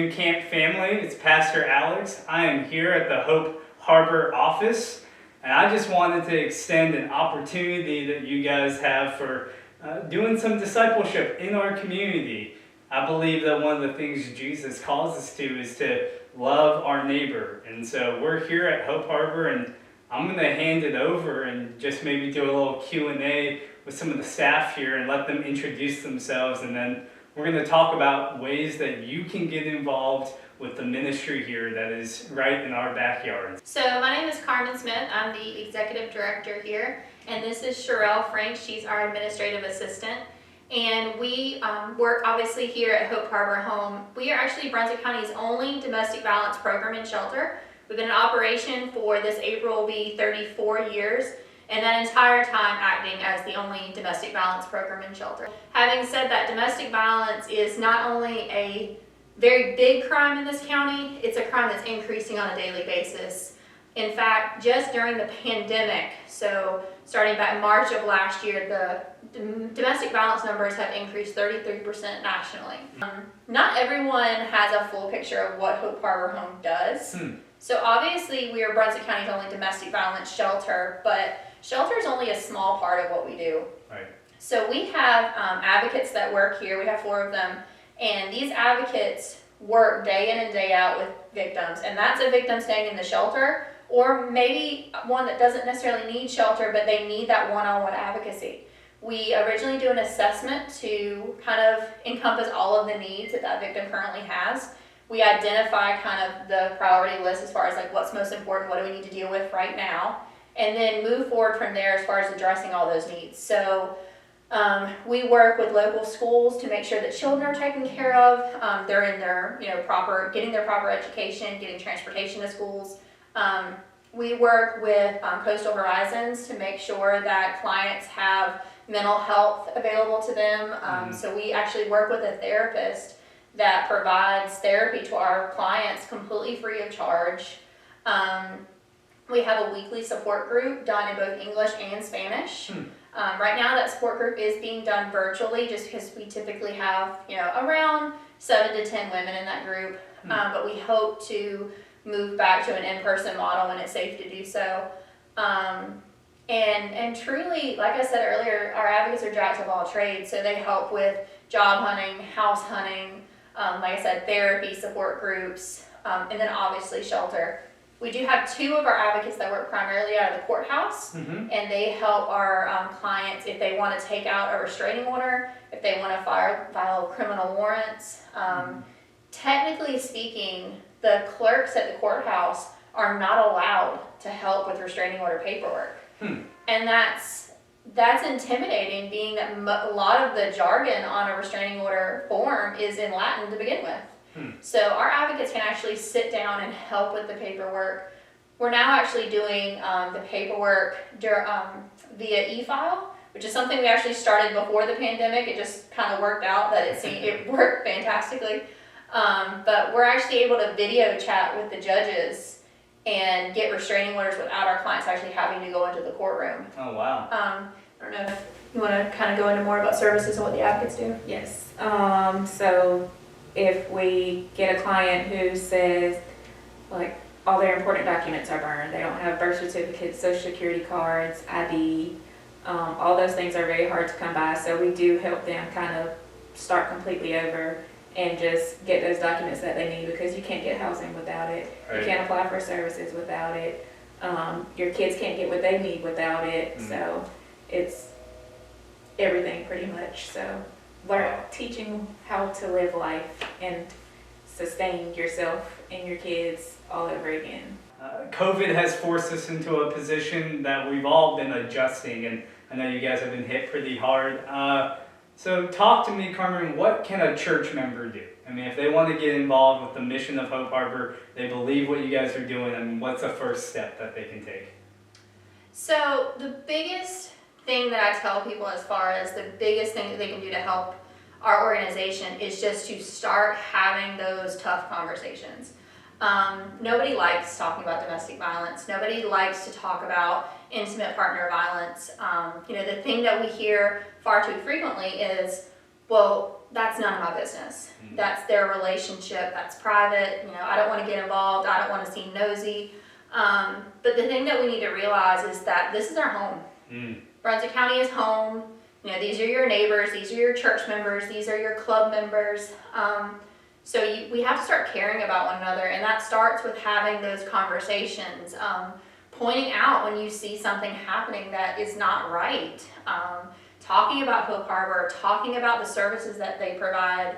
afternoon, Camp family. It's Pastor Alex. I am here at the Hope Harbor office, and I just wanted to extend an opportunity that you guys have for doing some discipleship in our community. I believe that one of the things Jesus calls us to is to love our neighbor. And so we're here at Hope Harbor, and I'm going to hand it over and just maybe do a little Q&A with some of the staff here and let them introduce themselves, and then we're going to talk about ways that you can get involved with the ministry here that is right in our backyard. So my name is Carmen Smith. I'm the executive director here, and this is Sherelle Frank. She's our administrative assistant. And we work obviously here at Hope Harbor Home. We are actually Brunswick County's only domestic violence program and shelter. We've been in operation for this April will be 34 years. And that entire time acting as the only domestic violence program and shelter. Having said that, domestic violence is not only a very big crime in this county, it's a crime that's increasing on a daily basis. In fact, just during the pandemic, so starting back March of last year, the domestic violence numbers have increased 33% nationally. Not everyone has a full picture of what Hope Harbor Home does. So obviously we are Brunswick County's only domestic violence shelter, but shelter is only a small part of what we do. Right. So we have advocates that work here. We have 4 of them. And these advocates work day in and day out with victims. And that's a victim staying in the shelter, or maybe one that doesn't necessarily need shelter, but they need that one-on-one advocacy. We originally do an assessment to kind of encompass all of the needs that that victim currently has. We identify kind of the priority list as far as like what's most important, what do we need to deal with right now, and then move forward from there as far as addressing all those needs. So we work with local schools to make sure that children are taken care of. They're in their, getting their proper education, getting transportation to schools. We work with Coastal Horizons to make sure that clients have mental health available to them. So we actually work with a therapist that provides therapy to our clients completely free of charge. We have a weekly support group done in both English and Spanish. Right now that support group is being done virtually just because we typically have, around 7 to 10 women in that group. But we hope to move back to an in-person model when it's safe to do so. And truly, like I said earlier, our advocates are jacks of all trades. So they help with job hunting, house hunting, like I said, therapy, support groups, and then obviously shelter. We do have 2 of our advocates that work primarily out of the courthouse, and they help our clients if they want to take out a restraining order, if they want to file criminal warrants. Technically speaking, the clerks at the courthouse are not allowed to help with restraining order paperwork. And that's intimidating, being that a lot of the jargon on a restraining order form is in Latin to begin with. So our advocates can actually sit down and help with the paperwork. We're now actually doing the paperwork via e-file, which is something we actually started before the pandemic. It just kind of worked out that it worked fantastically. But we're actually able to video chat with the judges and get restraining orders without our clients actually having to go into the courtroom. Oh, wow. I don't know if you want to kind of go into more about services and what the advocates do. Yes. So if we get a client who says, like, all their important documents are burned, they don't have birth certificates, social security cards, ID, all those things are very hard to come by, so we do help them kind of start completely over and just get those documents that they need, because you can't get housing without it. Right. You can't apply for services without it. Your kids can't get what they need without it. So it's everything pretty much. So teaching how to live life and sustain yourself and your kids all over again. COVID has forced us into a position that we've all been adjusting, and I know you guys have been hit pretty hard. So talk to me, Carmen, what can a church member do? I mean, if they want to get involved with the mission of Hope Harbor, they believe what you guys are doing, I mean, what's the first step that they can take? So the biggest thing that I tell people, as far as the biggest thing that they can do to help our organization, is just to start having those tough conversations. Nobody likes talking about domestic violence. Nobody likes to talk about intimate partner violence. The thing that we hear far too frequently is, Well, that's none of my business. That's their relationship. That's private. You know, I don't want to get involved. I don't want to seem nosy. But the thing that we need to realize is that this is our home. Brunswick County is home. You know, these are your neighbors. These are your church members. These are your club members. So we have to start caring about one another, and that starts with having those conversations, pointing out when you see something happening that is not right, talking about Hope Harbor, talking about the services that they provide,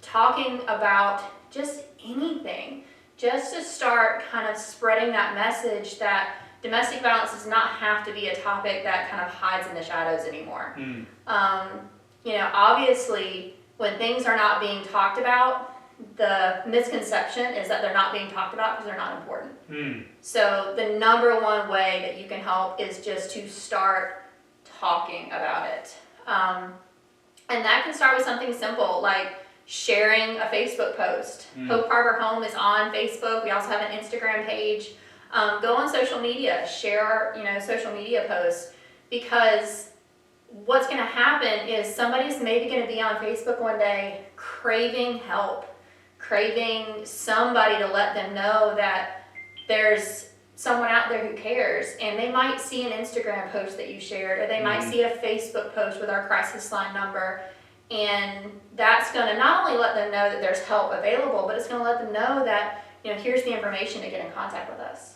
talking about just anything, just to start kind of spreading that message that domestic violence does not have to be a topic that kind of hides in the shadows anymore. You know, obviously, when things are not being talked about, the misconception is that they're not being talked about because they're not important. So the number one way that you can help is just to start talking about it. And that can start with something simple like sharing a Facebook post. Hope Harbor Home is on Facebook. We also have an Instagram page. Go on social media, share, you know, social media posts, because what's going to happen is somebody's maybe going to be on Facebook one day craving help, craving somebody to let them know that there's someone out there who cares, and they might see an Instagram post that you shared, or they might see a Facebook post with our crisis line number, and that's going to not only let them know that there's help available, but it's going to let them know that, you know, here's the information to get in contact with us.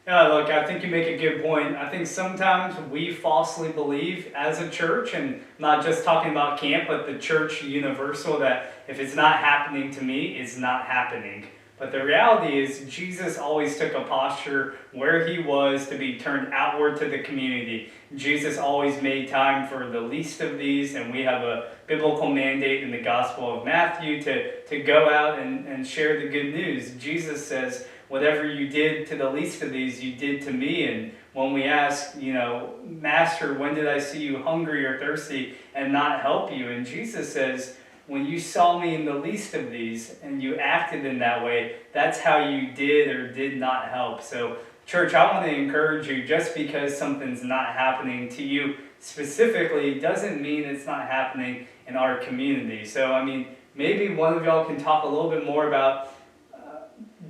Yeah, look, I think you make a good point. I think sometimes we falsely believe as a church, and not just talking about camp, but the church universal, that if it's not happening to me, it's not happening. But the reality is Jesus always took a posture where he was to be turned outward to the community. Jesus always made time for the least of these, and we have a biblical mandate in the Gospel of Matthew to go out and share the good news. Jesus says, whatever you did to the least of these, you did to me. And when we ask, you know, Master, when did I see you hungry or thirsty and not help you? And Jesus says, when you saw me in the least of these and you acted in that way, that's how you did or did not help. So, church, I want to encourage you, just because something's not happening to you specifically doesn't mean it's not happening in our community. So, I mean, maybe one of y'all can talk a little bit more about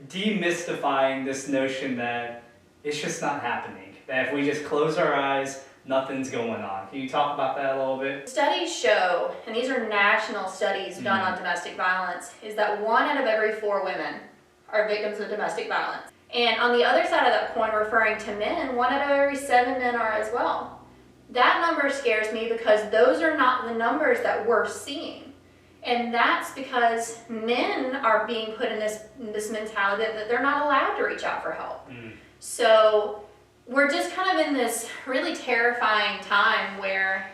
demystifying this notion that it's just not happening. That if we just close our eyes, nothing's going on. Can you talk about that a little bit? Studies show, and these are national studies done on domestic violence, is that 1 out of every 4 women are victims of domestic violence. And on the other side of that coin, referring to men, 1 out of every 7 men are as well. That number scares me because those are not the numbers that we're seeing. And that's because men are being put in this mentality that they're not allowed to reach out for help. So we're just kind of in this really terrifying time where,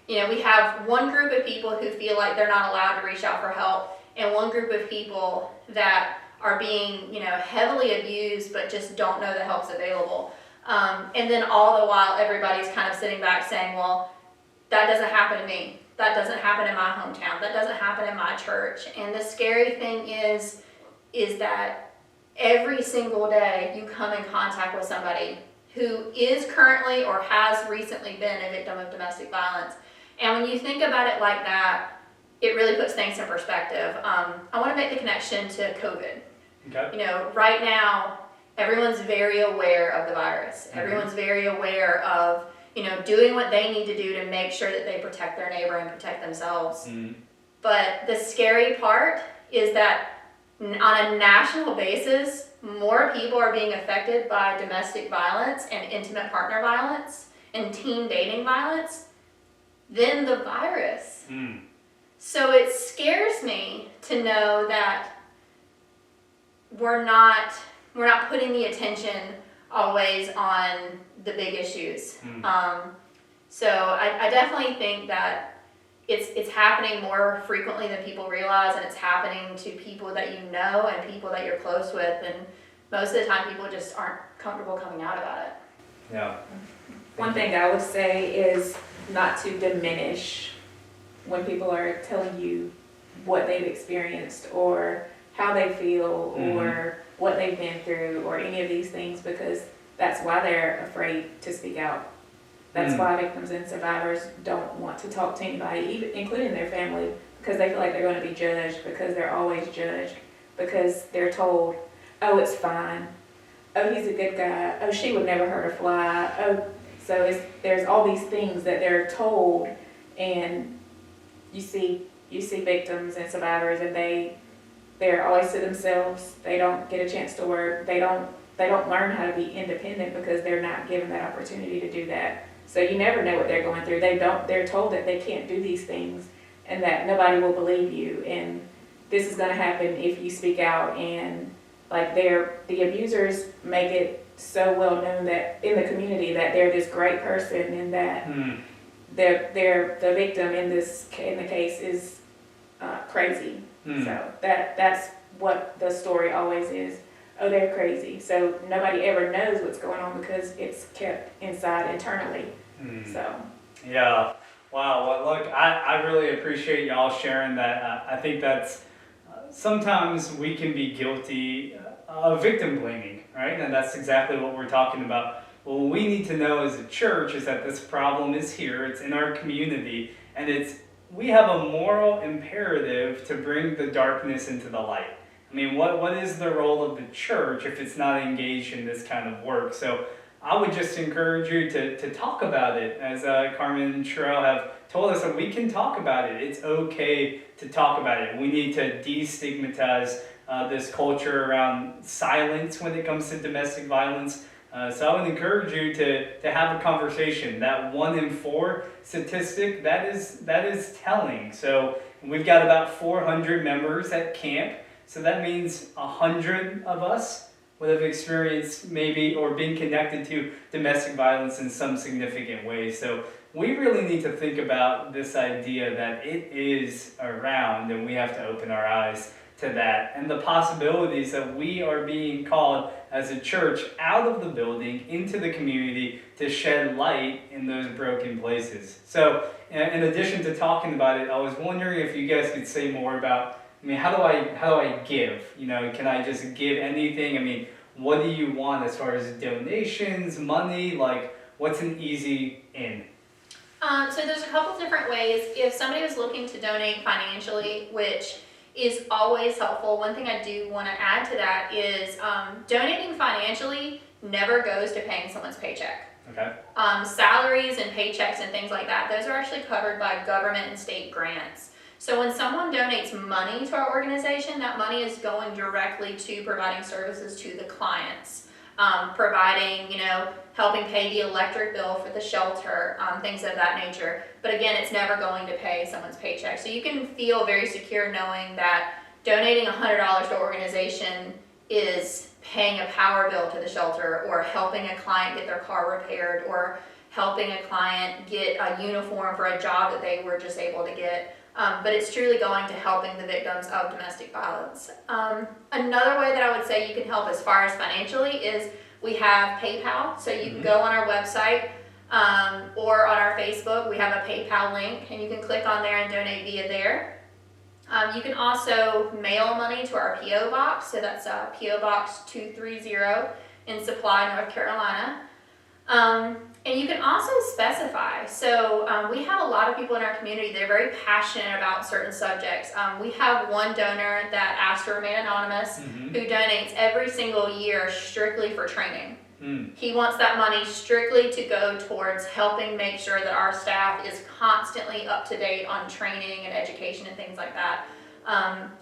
you know, we have one group of people who feel like they're not allowed to reach out for help, and one group of people that are being, you know, heavily abused but just don't know that help's available. And then all the while, everybody's kind of sitting back saying, well, that doesn't happen to me. That doesn't happen in my hometown. That doesn't happen in my church. And the scary thing is that every single day you come in contact with somebody who is currently or has recently been a victim of domestic violence. And when you think about it like that, it really puts things in perspective. I want to make the connection to COVID. Okay. You know, right now, everyone's very aware of the virus. Everyone's very aware of, you know, doing what they need to do to make sure that they protect their neighbor and protect themselves. But the scary part is that on a national basis, more people are being affected by domestic violence and intimate partner violence and teen dating violence than the virus. So it scares me to know that we're not putting the attention always on the big issues. So I definitely think that it's happening more frequently than people realize, and it's happening to people that you know and people that you're close with, and most of the time people just aren't comfortable coming out about it. Yeah. One thing I would say is not to diminish when people are telling you what they've experienced or how they feel or what they've been through or any of these things, because that's why they're afraid to speak out. That's why victims and survivors don't want to talk to anybody, even including their family, because they feel like they're going to be judged, because they're always judged, because they're told, oh, it's fine. Oh, he's a good guy. Oh, she would never hurt a fly. Oh, so there's all these things that they're told, and you see victims and survivors, and they're always to themselves. They don't get a chance to work. They don't learn how to be independent because they're not given that opportunity to do that. So you never know what they're going through. They're told that they can't do these things and that nobody will believe you, and this is going to happen if you speak out. And like the abusers make it so well known that in the community that they're this great person, and that the victim in the case is crazy. So that's what the story always is. Oh, they're crazy. So nobody ever knows what's going on because it's kept inside internally. So. Yeah. Wow. Well, look, I really appreciate y'all sharing that. I think that's sometimes we can be guilty of victim blaming, right? And that's exactly what we're talking about. Well, what we need to know as a church is that this problem is here. It's in our community, and we have a moral imperative to bring the darkness into the light. I mean, what is the role of the church if it's not engaged in this kind of work? So I would just encourage you to talk about it, as Carmen and Sherelle have told us, that we can talk about it. It's okay to talk about it. We need to destigmatize this culture around silence when it comes to domestic violence. So I would encourage you to have a conversation. That 1 in 4 statistic, that is telling. So we've got about 400 members at camp. So that means 100 of us would have experienced maybe or been connected to domestic violence in some significant way. So we really need to think about this idea that it is around, and we have to open our eyes to that, and the possibilities that we are being called as a church out of the building into the community to shed light in those broken places. So in addition to talking about it, I was wondering if you guys could say more about, I mean, how do I give? You know, can I just give anything? I mean, what do you want as far as donations, money? Like, what's an easy in? So there's a couple different ways. If somebody was looking to donate financially, which is always helpful, one thing I do want to add to that is donating financially never goes to paying someone's paycheck. Okay. Salaries and paychecks and things like that, those are actually covered by government and state grants. So when someone donates money to our organization, that money is going directly to providing services to the clients, providing, helping pay the electric bill for the shelter, things of that nature. But again, it's never going to pay someone's paycheck. So you can feel very secure knowing that donating $100 to an organization is paying a power bill to the shelter, or helping a client get their car repaired, or helping a client get a uniform for a job that they were just able to get. But it's truly going to helping the victims of domestic violence. Another way that I would say you can help as far as financially is we have PayPal. So you can go on our website or on our Facebook. We have a PayPal link, and you can click on there and donate via there. You can also mail money to our P.O. Box. So that's P.O. Box 230 in Supply, North Carolina. And you can also specify. So we have a lot of people in our community that are very passionate about certain subjects. We have one donor that asked to remain anonymous, who donates every single year strictly for training. He wants that money strictly to go towards helping make sure that our staff is constantly up to date on training and education and things like that.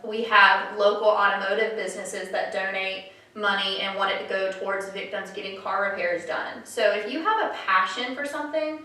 We have local automotive businesses that donate money and want it to go towards victims getting car repairs done. So if you have a passion for something,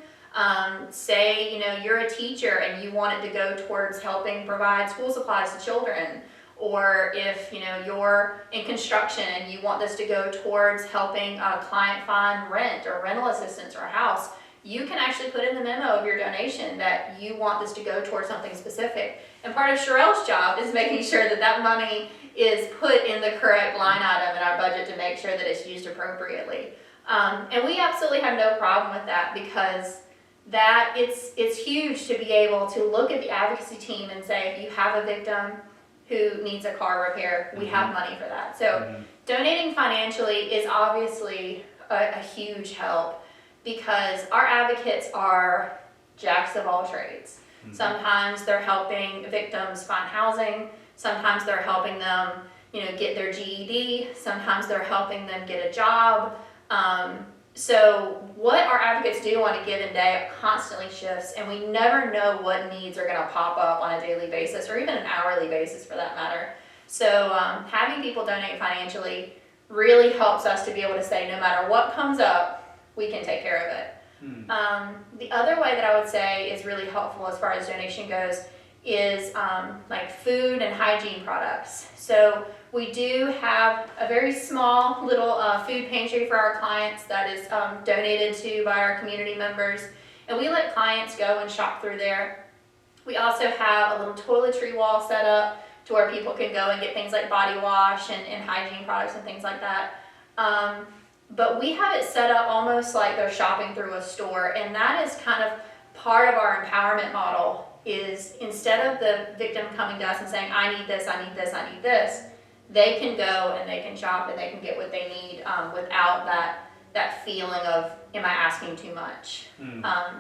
say you're a teacher and you want it to go towards helping provide school supplies to children, or if you're in construction and you want this to go towards helping a client find rent or rental assistance or a house, you can actually put in the memo of your donation that you want this to go towards something specific. And part of Sherelle's job is making sure that that money is put in the correct line item in our budget to make sure that it's used appropriately. And we absolutely have no problem with that, because that it's huge to be able to look at the advocacy team and say, if you have a victim who needs a car repair, we have money for that. So donating financially is obviously a huge help. because our advocates are jacks of all trades. Sometimes they're helping victims find housing. Sometimes they're helping them, get their GED. Sometimes they're helping them get a job. So what our advocates do on a given day constantly shifts, and we never know what needs are going to pop up on a daily basis or even an hourly basis for that matter. So having people donate financially really helps us to be able to say no matter what comes up, we can take care of it. The other way that I would say is really helpful as far as donation goes is like food and hygiene products. So we do have a very small little food pantry for our clients that is donated to by our community members, and we let clients go and shop through there. We also have a little toiletry wall set up to where people can go and get things like body wash and hygiene products and things like that. But we have it set up almost like they're shopping through a store, and that is kind of part of our empowerment model. Is instead of the victim coming to us and saying, I need this, I need this, I need this, they can go and they can shop and they can get what they need without that feeling of, am I asking too much?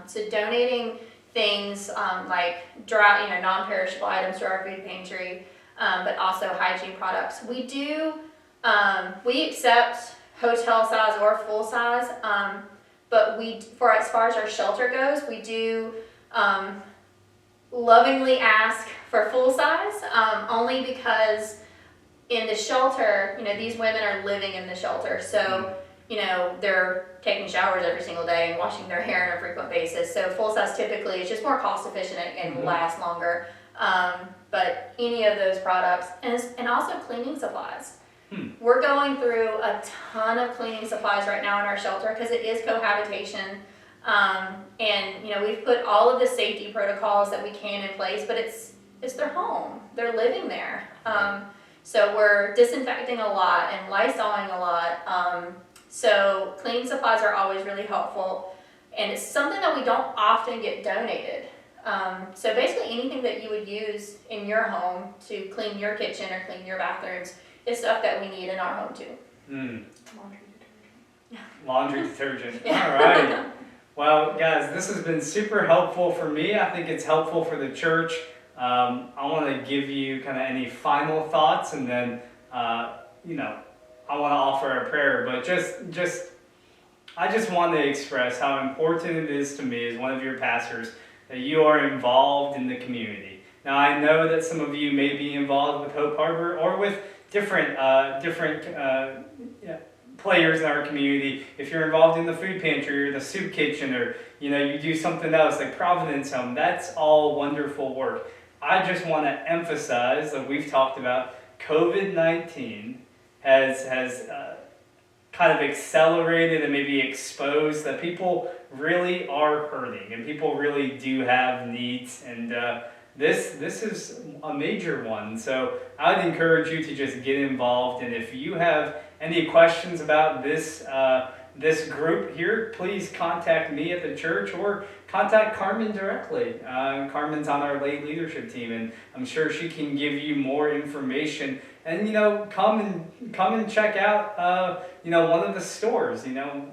So donating things like dry, non-perishable items to our food pantry, but also hygiene products. We do, we accept hotel size or full size, but as far as our shelter goes, we do lovingly ask for full size, only because in the shelter, these women are living in the shelter, so they're taking showers every single day and washing their hair on a frequent basis. So full size typically is just more cost efficient and will last longer. But any of those products, and also cleaning supplies. We're going through a ton of cleaning supplies right now in our shelter because it is cohabitation. And we've put all of the safety protocols that we can in place, but it's their home. They're living there. So we're disinfecting a lot and lysoling a lot. So cleaning supplies are always really helpful, and it's something that we don't often get donated. So basically anything that you would use in your home to clean your kitchen or clean your bathrooms is stuff that we need in our home too. Laundry detergent. All right. Well, guys, this has been super helpful for me. I think it's helpful for the church. I want to give you kind of any final thoughts, and then, I want to offer a prayer. But I just want to express how important it is to me as one of your pastors that you are involved in the community. Now, I know that some of you may be involved with Hope Harbor or with different players in our community. If you're involved in the food pantry or the soup kitchen, or you do something else like Providence Home, that's all wonderful work. I just want to emphasize that we've talked about COVID-19 has kind of accelerated and maybe exposed that people really are hurting and people really do have needs, and this is a major one. So I would encourage you to just get involved, and if you have any questions about this group here, please contact me at the church or contact Carmen directly. Carmen's on our lay leadership team, and I'm sure she can give you more information. And come and check out one of the stores. I know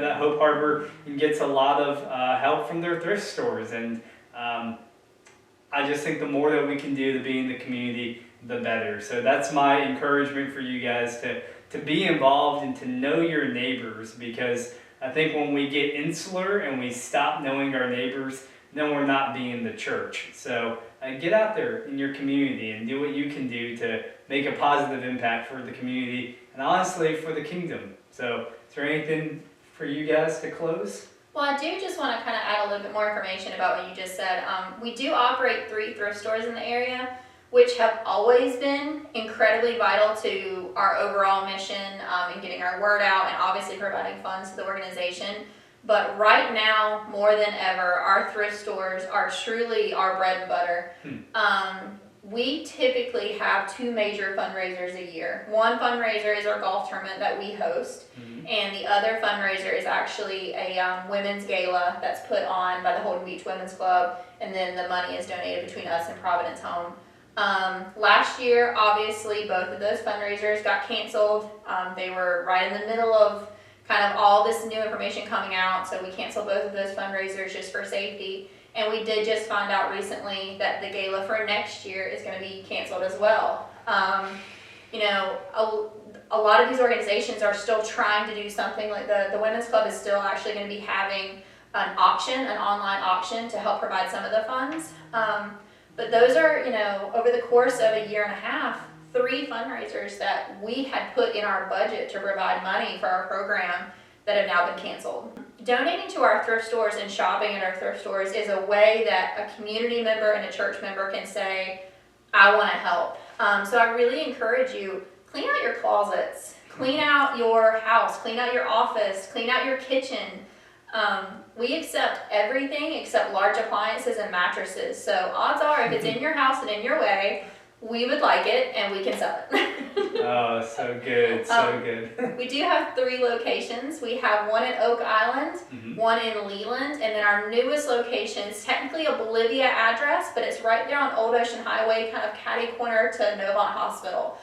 that Hope Harbor gets a lot of help from their thrift stores, and I just think the more that we can do to be in the community, the better. So that's my encouragement for you guys to be involved and to know your neighbors, because I think when we get insular and we stop knowing our neighbors, then we're not being the church. So get out there in your community and do what you can do to make a positive impact for the community and honestly for the kingdom. So is there anything for you guys to close? Well, I do just want to kind of add a little bit more information about what you just said. We do operate 3 thrift stores in the area, which have always been incredibly vital to our overall mission in getting our word out and obviously providing funds to the organization. But right now, more than ever, our thrift stores are truly our bread and butter. We typically have 2 major fundraisers a year. One fundraiser is our golf tournament that we host, and the other fundraiser is actually a women's gala that's put on by the Holden Beach Women's Club, and then the money is donated between us and Providence Home. Last year, obviously, both of those fundraisers got canceled. They were right in the middle of kind of all this new information coming out, so we canceled both of those fundraisers just for safety. And we did just find out recently that the gala for next year is going to be canceled as well. You know, a lot of these organizations are still trying to do something. Like the Women's Club is still actually going to be having an auction, an online auction, to help provide some of the funds. But those are, you know, over the course of a year and a half, 3 fundraisers that we had put in our budget to provide money for our program that have now been canceled. Donating to our thrift stores and shopping at our thrift stores is a way that a community member and a church member can say, I want to help. So I really encourage you, clean out your closets, clean out your house, clean out your office, clean out your kitchen. We accept everything except large appliances and mattresses. So odds are, if it's in your house and in your way, we would like it and we can sell it. Oh, so good, so good. We do have 3 locations. We have one in Oak Island, one in Leland, and then our newest location is technically a Bolivia address, but it's right there on Old Ocean Highway, kind of catty corner to Novant Hospital.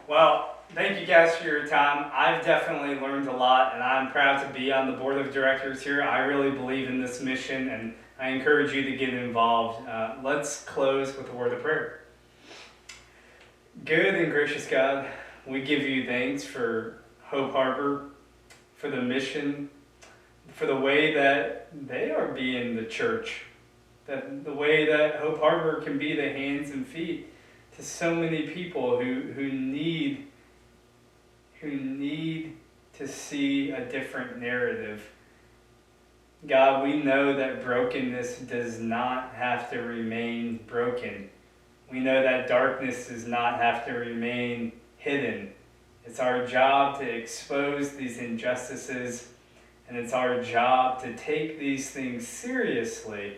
Well, thank you guys for your time. I've definitely learned a lot, and I'm proud to be on the board of directors here. I really believe in this mission, and I encourage you to get involved. Let's close with a word of prayer. Good and gracious God, we give you thanks for Hope Harbor, for the mission, for the way that they are being the church, that the way that Hope Harbor can be the hands and feet to so many people who need to see a different narrative. God, we know that brokenness does not have to remain broken. We know that darkness does not have to remain hidden. It's our job to expose these injustices, and it's our job to take these things seriously.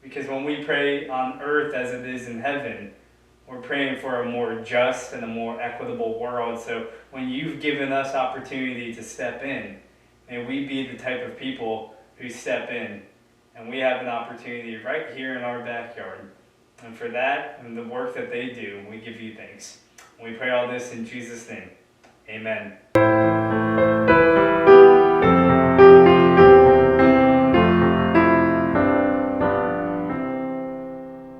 Because when we pray on earth as it is in heaven, we're praying for a more just and a more equitable world. So when you've given us opportunity to step in, may we be the type of people who step in. And we have an opportunity right here in our backyard. And for that and the work that they do, we give you thanks. We pray all this in Jesus' name. Amen.